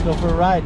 Let's go for a ride.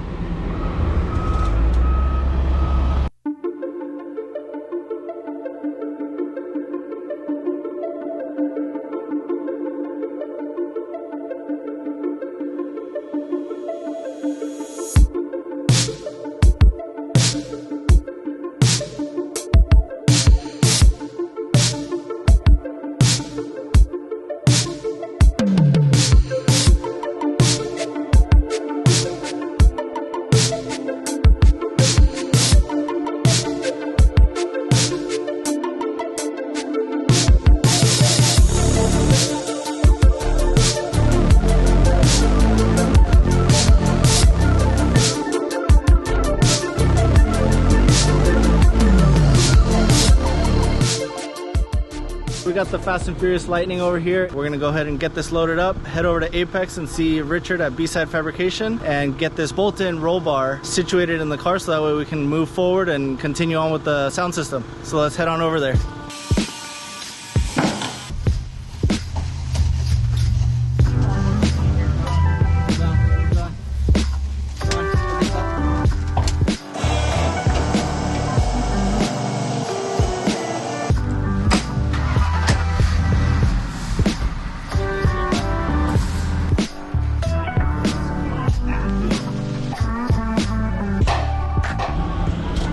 We got the Fast and Furious Lightning over here. We're gonna go ahead and get this loaded up, head over to Apex and see Richard at B Side Fabrication and get this bolt-in roll bar situated in the car so that way we can move forward and continue on with the sound system. So let's head on over there.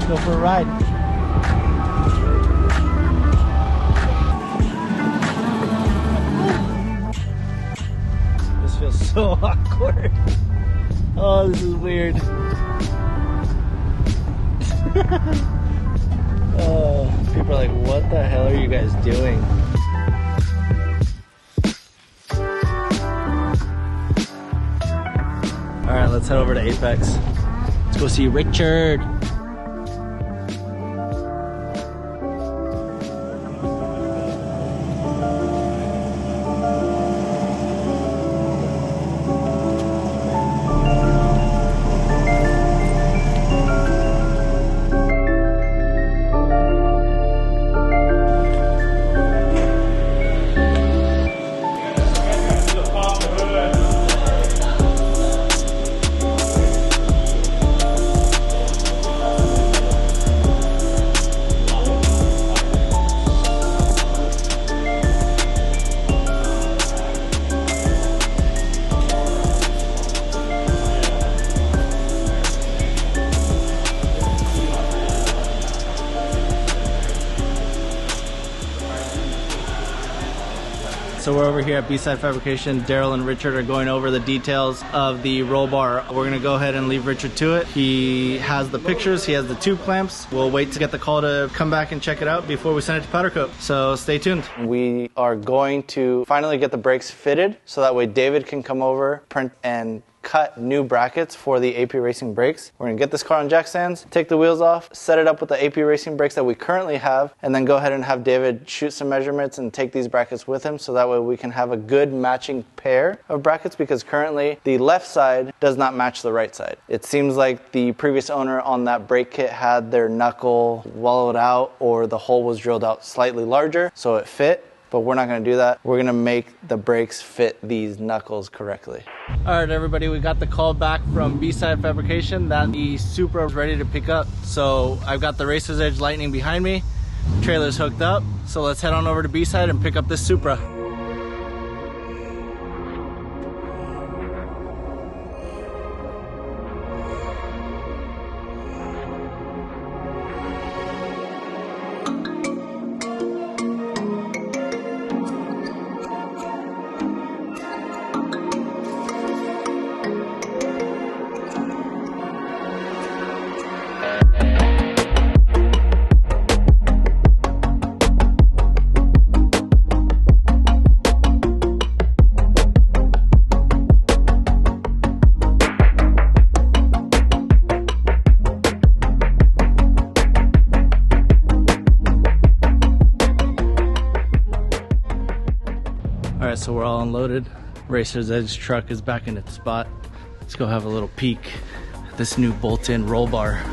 Go for a ride. This feels so awkward. Oh, this is weird. Oh, people are like, what the hell are you guys doing? All right, let's head over to Apex. Let's go see Richard. So we're over here at B Side Fabrication. Daryl and Richard are going over the details of the roll bar. We're gonna go ahead and leave Richard to it. He has the pictures, he has the tube clamps. We'll wait to get the call to come back and check it out before we send it to powder coat. So stay tuned. We are going to finally get the brakes fitted so that way David can come over, print and cut new brackets for the AP Racing brakes. We're gonna get this car on jack stands, take the wheels off, set it up with the AP Racing brakes that we currently have, and then go ahead and have David shoot some measurements and take these brackets with him so that way we can have a good matching pair of brackets, because currently the left side does not match the right side. It seems like the previous owner on that brake kit had their knuckle wallowed out, or the hole was drilled out slightly larger so it fit. But we're not gonna do that. We're gonna make the brakes fit these knuckles correctly. All right, everybody, we got the call back from B Side Fabrication that the Supra is ready to pick up. So I've got the Racer's Edge Lightning behind me, trailer's hooked up. So let's head on over to B Side and pick up this Supra. All right, so we're all unloaded. Racer's Edge truck is back in its spot. Let's go have a little peek at this new bolt-in roll bar.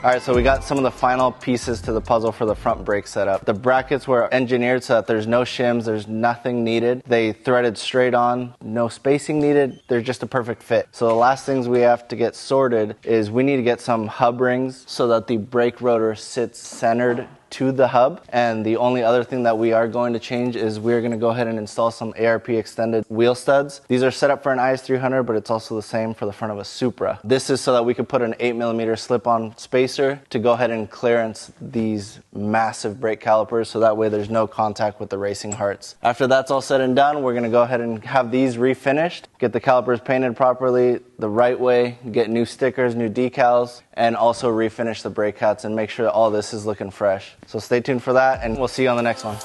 All right, so we got some of the final pieces to the puzzle for the front brake setup. The brackets were engineered so that there's no shims, there's nothing needed. They threaded straight on, no spacing needed. They're just a perfect fit. So the last things we have to get sorted is we need to get some hub rings so that the brake rotor sits centered to the hub. And the only other thing that we are going to change is we're going to go ahead and install some ARP extended wheel studs. These are set up for an IS300, but it's also the same for the front of a Supra. This is so that we could put an 8mm slip-on spacer to go ahead and clearance these massive brake calipers, so that way there's no contact with the racing hearts. After that's all said and done, we're going to go ahead and have these refinished, get the calipers painted properly the right way, get new stickers, new decals, and also refinish the brake hats and make sure that all this is looking fresh. So stay tuned for that, and we'll see you on the next one.